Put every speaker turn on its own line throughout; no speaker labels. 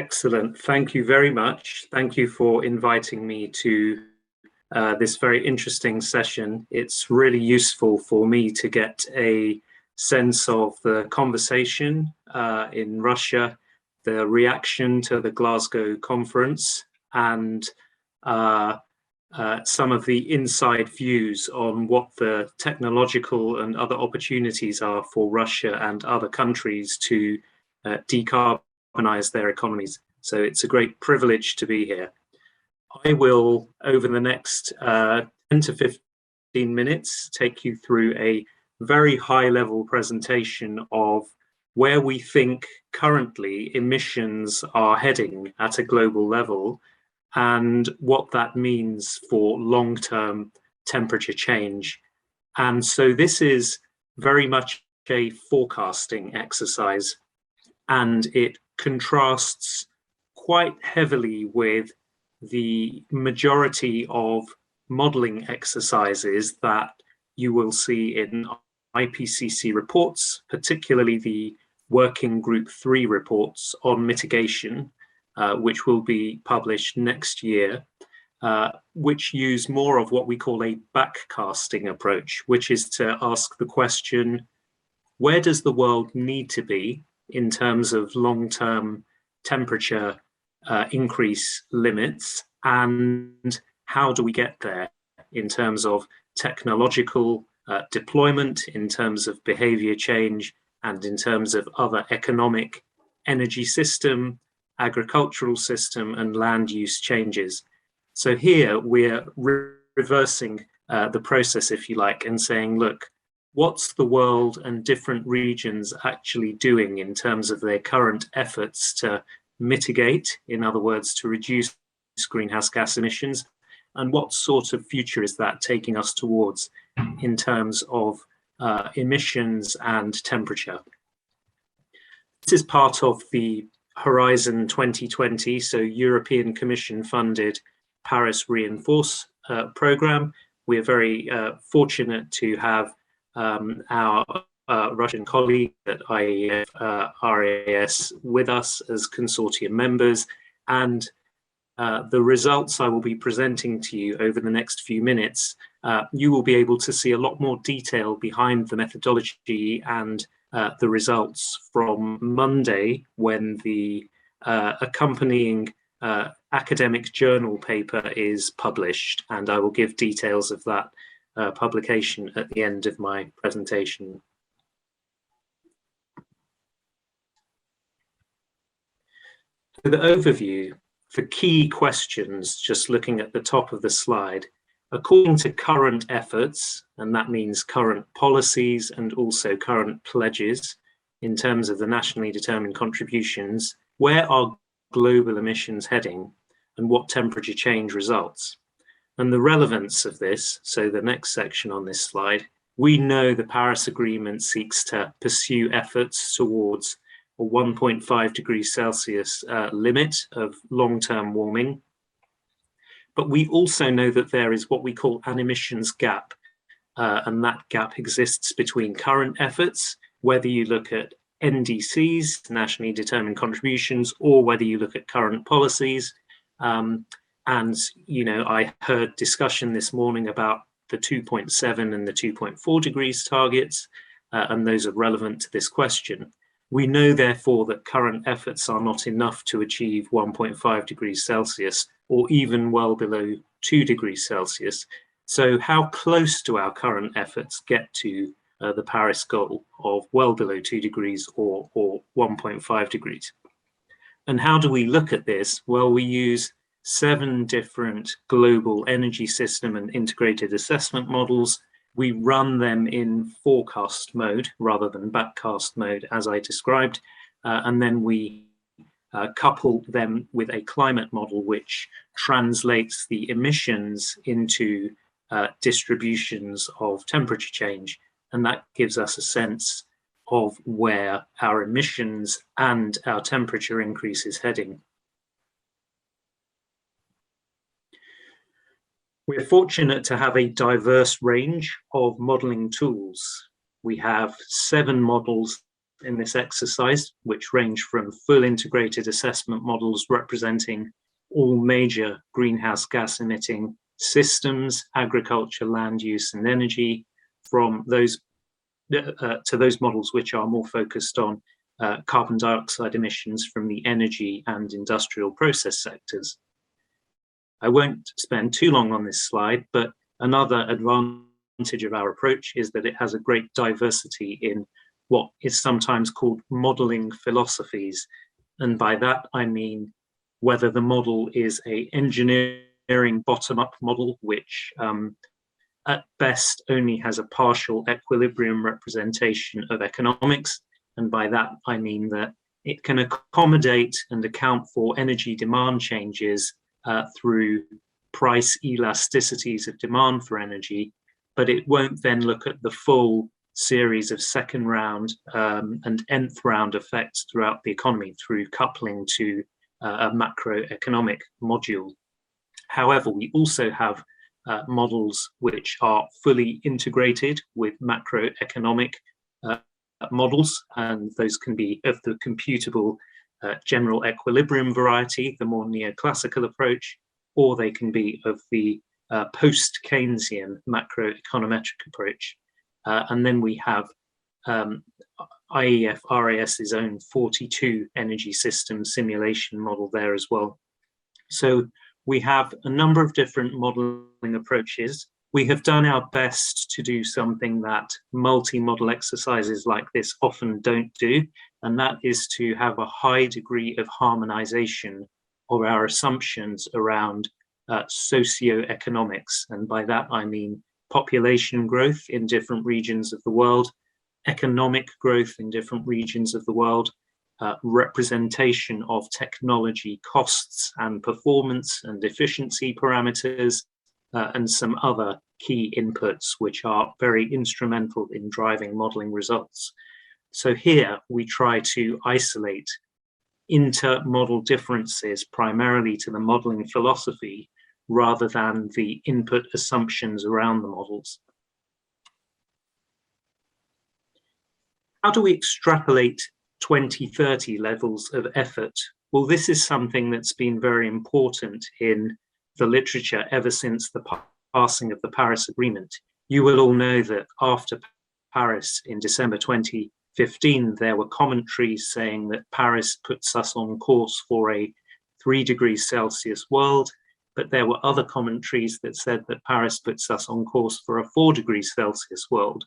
Excellent. Thank you very much. Thank you for inviting me to this very interesting session. It's really useful for me to get a sense of the conversation in Russia, the reaction to the Glasgow conference, and some of the inside views on what the technological and other opportunities are for Russia and other countries to decarbonize their economies. So it's a great privilege to be here. I will, over the next 10 to 15 minutes, take you through a very high-level presentation of where we think currently emissions are heading at a global level and what that means for long-term temperature change. And so this is very much a forecasting exercise, and it contrasts quite heavily with the majority of modeling exercises that you will see in IPCC reports, particularly the Working Group 3 reports on mitigation, which will be published next year, which use more of what we call a backcasting approach, which is to ask the question, where does the world need to be in terms of long-term temperature increase limits, and how do we get there in terms of technological deployment, in terms of behavior change, and in terms of other economic, energy system, agricultural system, and land use changes. So here we're reversing the process, if you like, and saying, look, what's the world and different regions actually doing in terms of their current efforts to mitigate, in other words, to reduce greenhouse gas emissions, and what sort of future is that taking us towards in terms of emissions and temperature. This is part of the Horizon 2020, so European Commission funded Paris Reinforce program. We're very fortunate to have our Russian colleague at IEF RAS with us as consortium members, and the results I will be presenting to you over the next few minutes, you will be able to see a lot more detail behind the methodology and the results from Monday, when the accompanying academic journal paper is published, and I will give details of that publication at the end of my presentation. So the overview, for key questions, just looking at the top of the slide, according to current efforts, and that means current policies and also current pledges in terms of the nationally determined contributions, where are global emissions heading and what temperature change results? And the relevance of this, so the next section on this slide, we know the Paris Agreement seeks to pursue efforts towards a 1.5 degrees Celsius limit of long-term warming. But we also know that there is what we call an emissions gap, and that gap exists between current efforts, whether you look at NDCs, nationally determined contributions, or whether you look at current policies. And, you know, I heard discussion this morning about the 2.7 and the 2.4 degrees targets, and those are relevant to this question. We know, therefore, that current efforts are not enough to achieve 1.5 degrees Celsius, or even well below 2 degrees Celsius. So how close do our current efforts get to the Paris goal of well below 2 degrees or 1.5 degrees? And how do we look at this? Well, we use 7 different global energy system and integrated assessment models. We run them in forecast mode rather than backcast mode, as I described, and then we couple them with a climate model which translates the emissions into distributions of temperature change, and that gives us a sense of where our emissions and our temperature increase is heading. We're fortunate to have a diverse range of modeling tools. We have 7 models in this exercise, which range from full integrated assessment models representing all major greenhouse gas emitting systems, agriculture, land use, and energy, from those to those models which are more focused on carbon dioxide emissions from the energy and industrial process sectors. I won't spend too long on this slide, but another advantage of our approach is that it has a great diversity in what is sometimes called modeling philosophies. And by that, I mean whether the model is an engineering bottom-up model, which at best only has a partial equilibrium representation of economics. And by that, I mean that it can accommodate and account for energy demand changes through price elasticities of demand for energy, but it won't then look at the full series of second round and nth round effects throughout the economy through coupling to a macroeconomic module. However, we also have models which are fully integrated with macroeconomic models, and those can be of the computable general equilibrium variety, the more neoclassical approach, or they can be of the post-Keynesian macroeconometric approach. And then we have IEF RAS's own 42 energy system simulation model there as well. So we have a number of different modeling approaches. We have done our best to do something that multi-model exercises like this often don't do, and that is to have a high degree of harmonization of our assumptions around socio-economics. And by that, I mean population growth in different regions of the world, economic growth in different regions of the world, representation of technology costs and performance and efficiency parameters, and some other key inputs which are very instrumental in driving modeling results. So here we try to isolate inter-model differences primarily to the modeling philosophy rather than the input assumptions around the models. How do we extrapolate 2030 levels of effort? Well, this is something that's been very important in the literature ever since the passing of the Paris Agreement. You will all know that after Paris in December 2015, there were commentaries saying that Paris puts us on course for a 3 degrees Celsius world, but there were other commentaries that said that Paris puts us on course for a 4 degrees Celsius world.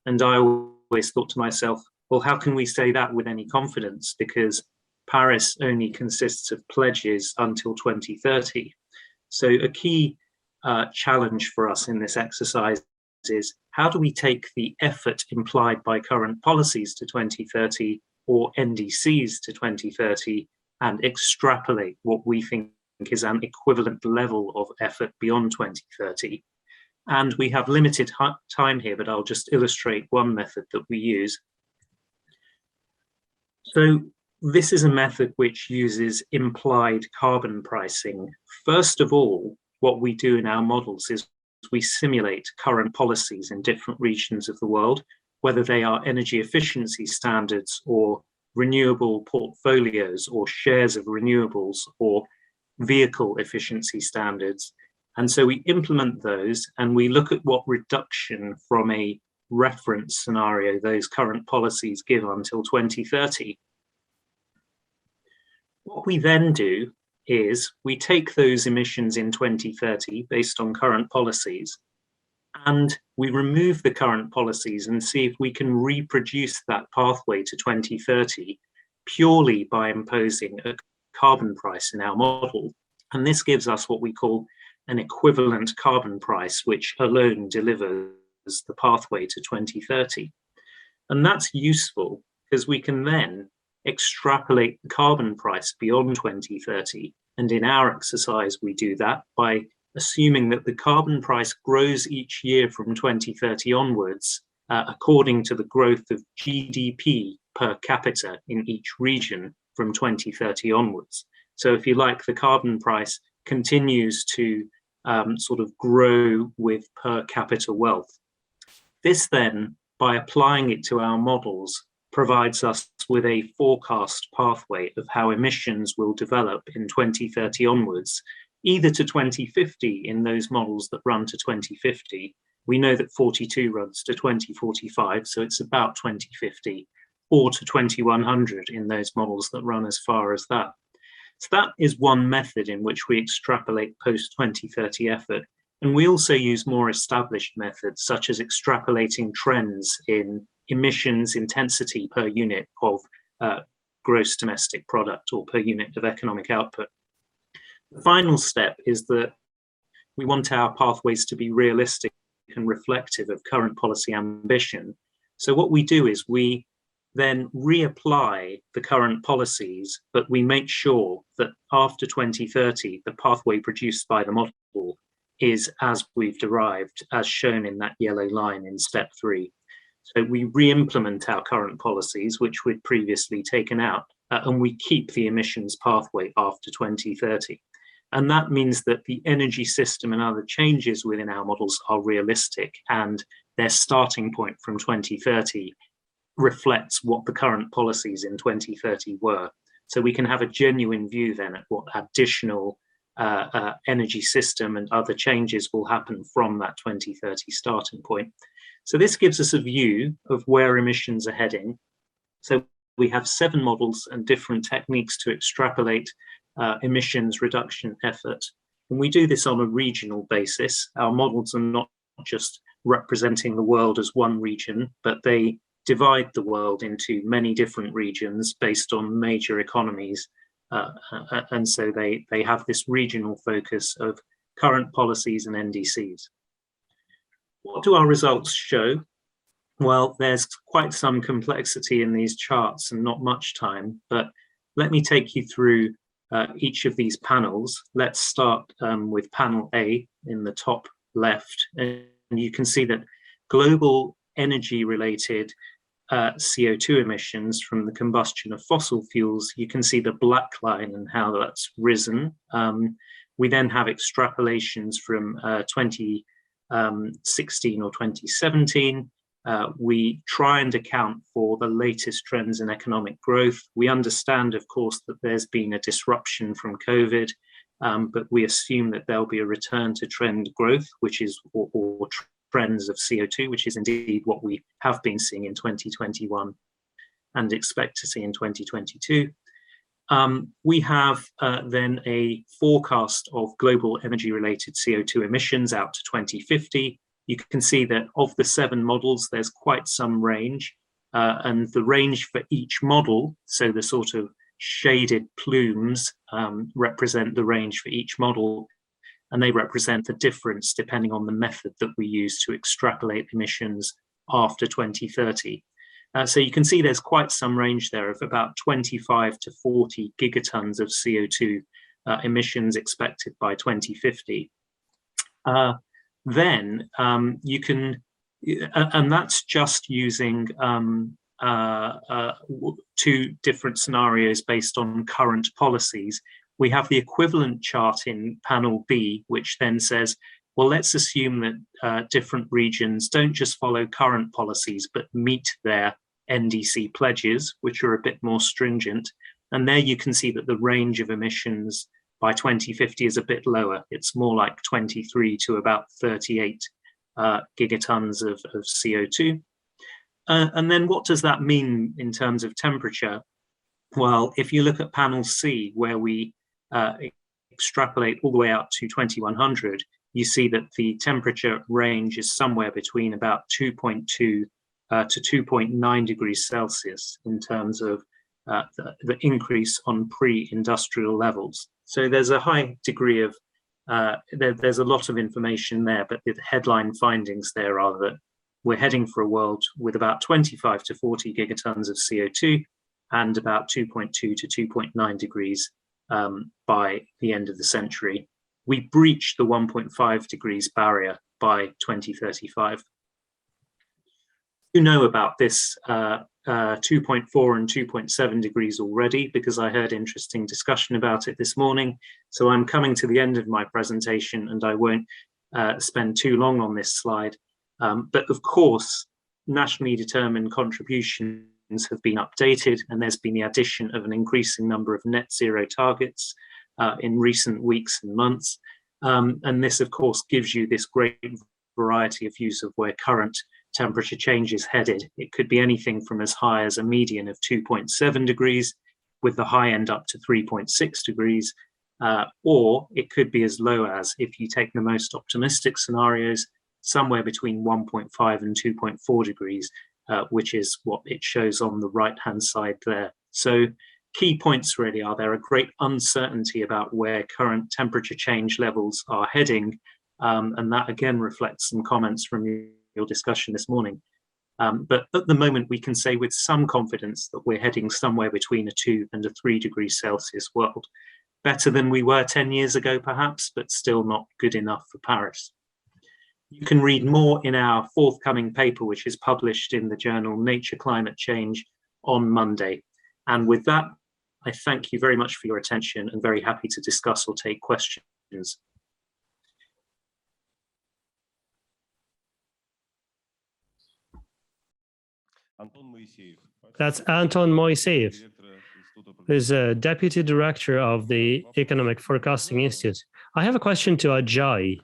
And I always thought to myself, well, how can we say that with any confidence? Because Paris only consists of pledges until 2030. So a key challenge for us in this exercise is how do we take the effort implied by current policies to 2030 or NDCs to 2030 and extrapolate what we think is an equivalent level of effort beyond 2030. And we have limited time here, but I'll just illustrate one method that we use. So this is a method which uses implied carbon pricing. First of all, what we do in our models is we simulate current policies in different regions of the world, whether they are energy efficiency standards or renewable portfolios or shares of renewables or vehicle efficiency standards. And so we implement those and we look at what reduction from a reference scenario those current policies give until 2030. What we then do is we take those emissions in 2030 based on current policies, and we remove the current policies and see if we can reproduce that pathway to 2030 purely by imposing a carbon price in our model. And this gives us what we call an equivalent carbon price, which alone delivers the pathway to 2030. And that's useful because we can then extrapolate the carbon price beyond 2030. And in our exercise, we do that by assuming that the carbon price grows each year from 2030 onwards, according to the growth of GDP per capita in each region from 2030 onwards. So if you like, the carbon price continues to sort of grow with per capita wealth. This then, by applying it to our models, provides us with a forecast pathway of how emissions will develop in 2030 onwards, either to 2050 in those models that run to 2050. We know that 42 runs to 2045, so it's about 2050, or to 2100 in those models that run as far as that. So that is one method in which we extrapolate post-2030 effort. And we also use more established methods, such as extrapolating trends in emissions intensity per unit of gross domestic product or per unit of economic output. The final step is that we want our pathways to be realistic and reflective of current policy ambition. So what we do is we then reapply the current policies, but we make sure that after 2030, the pathway produced by the model is as we've derived, as shown in that yellow line in step 3. So we re-implement our current policies, which we'd previously taken out, and we keep the emissions pathway after 2030. And that means that the energy system and other changes within our models are realistic, and their starting point from 2030 reflects what the current policies in 2030 were. So we can have a genuine view then at what additional energy system and other changes will happen from that 2030 starting point. So this gives us a view of where emissions are heading. So we have 7 models and different techniques to extrapolate emissions reduction effort. And we do this on a regional basis. Our models are not just representing the world as one region, but they divide the world into many different regions based on major economies. And so they have this regional focus of current policies and NDCs. What do our results show? Well, there's quite some complexity in these charts and not much time, but let me take you through each of these panels. Let's start with panel A in the top left. And you can see that global energy-related CO2 emissions from the combustion of fossil fuels, you can see the black line and how that's risen. We then have extrapolations from 2016 or 2017. We try and account for the latest trends in economic growth. We understand, of course, that there's been a disruption from COVID, but we assume that there'll be a return to trend growth, which is, or trends of CO2, which is indeed what we have been seeing in 2021 and expect to see in 2022. We have then a forecast of global energy-related CO2 emissions out to 2050. You can see that of the 7 models, there's quite some range, and the range for each model, so the sort of shaded plumes represent the range for each model, and they represent the difference depending on the method that we use to extrapolate emissions after 2030. So you can see there's quite some range there of about 25 to 40 gigatons of CO2 emissions expected by 2050. Then you can, and that's just using 2 different scenarios based on current policies. We have the equivalent chart in panel B, which then says, well, let's assume that different regions don't just follow current policies, but meet their NDC pledges, which are a bit more stringent. And there you can see that the range of emissions by 2050 is a bit lower. It's more like 23 to about 38 gigatons of CO2. And then what does that mean in terms of temperature? Well, if you look at panel C, where we extrapolate all the way out to 2100, you see that the temperature range is somewhere between about 2.2 to 2.9 degrees Celsius in terms of the increase on pre-industrial levels. So there's a high degree of, there's a lot of information there, but the headline findings there are that we're heading for a world with about 25 to 40 gigatons of CO2 and about 2.2 to 2.9 degrees by the end of the century. We breach the 1.5 degrees barrier by 2035. You know about this 2.4 and 2.7 degrees already, because I heard interesting discussion about it this morning. So I'm coming to the end of my presentation and I won't spend too long on this slide. But of course, nationally determined contribution have been updated, and there's been the addition of an increasing number of net zero targets in recent weeks and months. And this, of course, gives you this great variety of views of where current temperature change is headed. It could be anything from as high as a median of 2.7 degrees, with the high end up to 3.6 degrees, or it could be as low as, if you take the most optimistic scenarios, somewhere between 1.5 and 2.4 degrees, which is what it shows on the right-hand side there. So key points really are there a great uncertainty about where current temperature change levels are heading, and that again reflects some comments from your discussion this morning. But at the moment, we can say with some confidence that we're heading somewhere between a 2 and a 3 degrees Celsius world. Better than we were 10 years ago, perhaps, but still not good enough for Paris. You can read more in our forthcoming paper, which is published in the journal Nature Climate Change on Monday. And with that, I thank you very much for your attention and very happy to discuss or take questions.
That's Anton Moiseev, who's a deputy director of the Economic Forecasting Institute. I have a question to Ajay,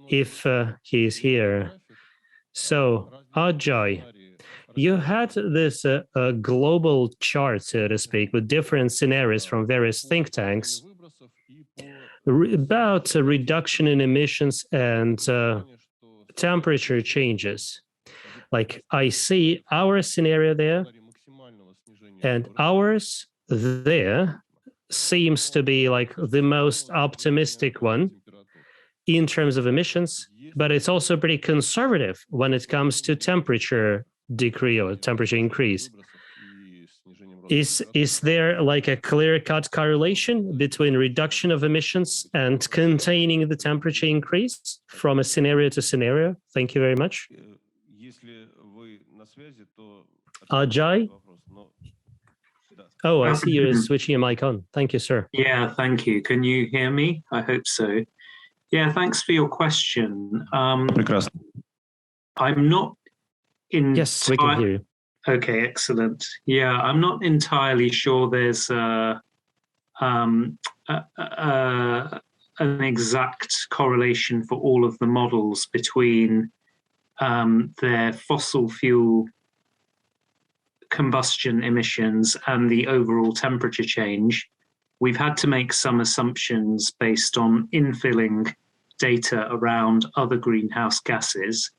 if he is here. So, Ajay, you had this global chart, so to speak, with different scenarios from various think tanks about a reduction in emissions and temperature changes. Like, I see our scenario there, and ours there seems to be like the most optimistic one in terms of emissions, but it's also pretty conservative when it comes to temperature decrease or temperature increase. Is there like a clear-cut correlation between reduction of emissions and containing the temperature increase from a scenario to scenario? Thank you very much. Ajay? Oh, I see you're switching your mic on. Thank you, sir.
Yeah, thank you. Can you hear me? I hope so. Yeah, thanks for your question. I'm not in.
Yes, we can hear you.
Okay, excellent. Yeah, I'm not entirely sure there's an exact correlation for all of the models between their fossil fuel combustion emissions and the overall temperature change. We've had to make some assumptions based on infilling data around other greenhouse gases,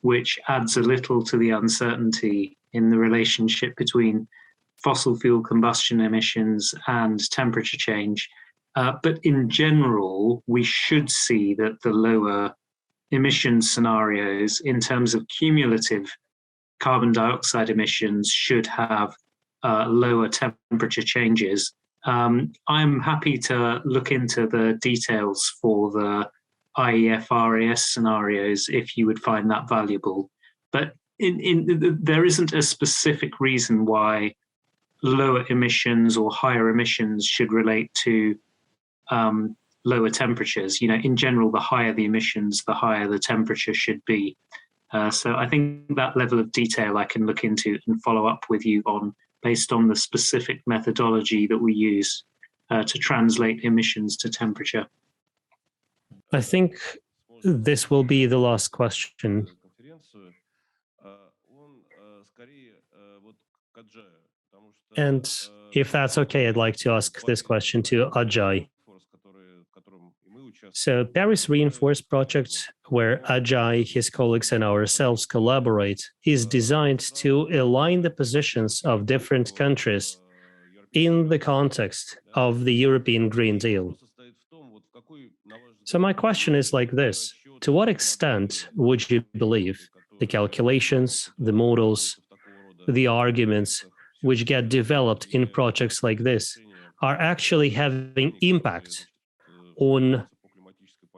which adds a little to the uncertainty in the relationship between fossil fuel combustion emissions and temperature change. But in general, we should see that the lower emission scenarios in terms of cumulative carbon dioxide emissions should have lower temperature changes. I'm happy to look into the details for the IEF RAS scenarios if you would find that valuable. But there isn't a specific reason why lower emissions or higher emissions should relate to lower temperatures. You know, in general, the higher the emissions, the higher the temperature should be. So I think that level of detail I can look into and follow up with you on based on the specific methodology that we use to translate emissions to temperature.
I think this will be the last question. And if that's okay, I'd like to ask this question to Ajay. So Paris Reinforced project, where Ajay, his colleagues, and ourselves collaborate, is designed to align the positions of different countries in the context of the European Green Deal. So my question is like this: to what extent would you believe the calculations, the models, the arguments which get developed in projects like this are actually having impact on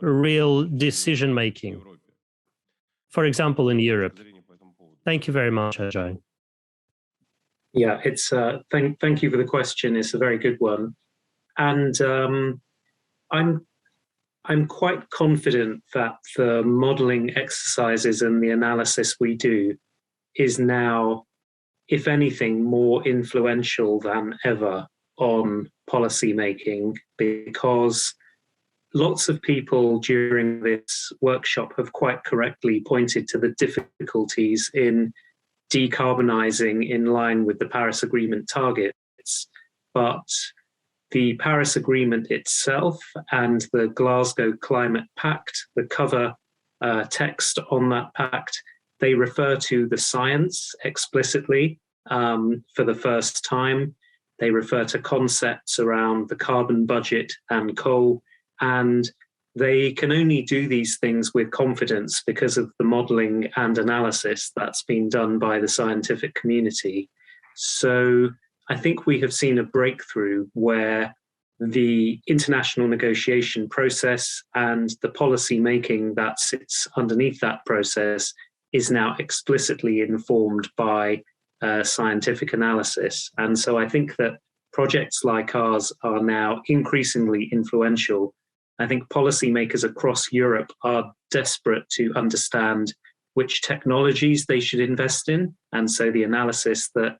real decision making, for example, in Europe? Thank you very much, Ajay.
Yeah, it's thank you for the question. It's a very good one, and I'm quite confident that the modeling exercises and the analysis we do is now if anything, more influential than ever on policy making, because lots of people during this workshop have quite correctly pointed to the difficulties in decarbonizing in line with the Paris Agreement targets. But the Paris Agreement itself and the Glasgow Climate Pact, the cover text on that pact, they refer to the science explicitly for the first time. They refer to concepts around the carbon budget and coal, and they can only do these things with confidence because of the modeling and analysis that's been done by the scientific community. So I think we have seen a breakthrough where the international negotiation process and the policy making that sits underneath that process is now explicitly informed by scientific analysis. And so I think that projects like ours are now increasingly influential. I think policymakers across Europe are desperate to understand which technologies they should invest in. And so the analysis that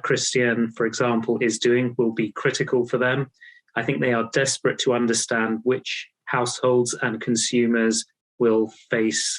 Christian, for example, is doing will be critical for them. I think they are desperate to understand which households and consumers will face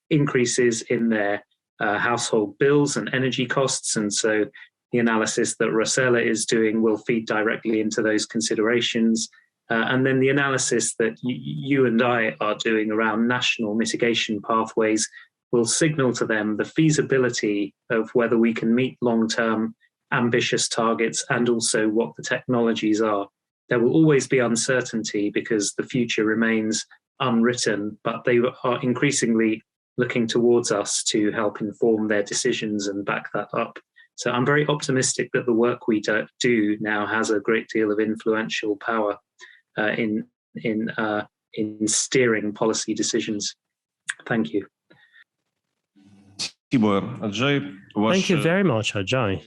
increases in their household bills and energy costs. And so the analysis that Rosella is doing will feed directly into those considerations. And then the analysis that you and I are doing around national mitigation pathways will signal to them the feasibility of whether we can meet long-term ambitious targets and also what the technologies are. There will always be uncertainty because the future remains unwritten, but they are increasingly looking towards us to help inform their decisions and back that up. So I'm very optimistic that the work we do now has a great deal of influential power in steering policy decisions. Thank you.
Thank you very much, Ajay.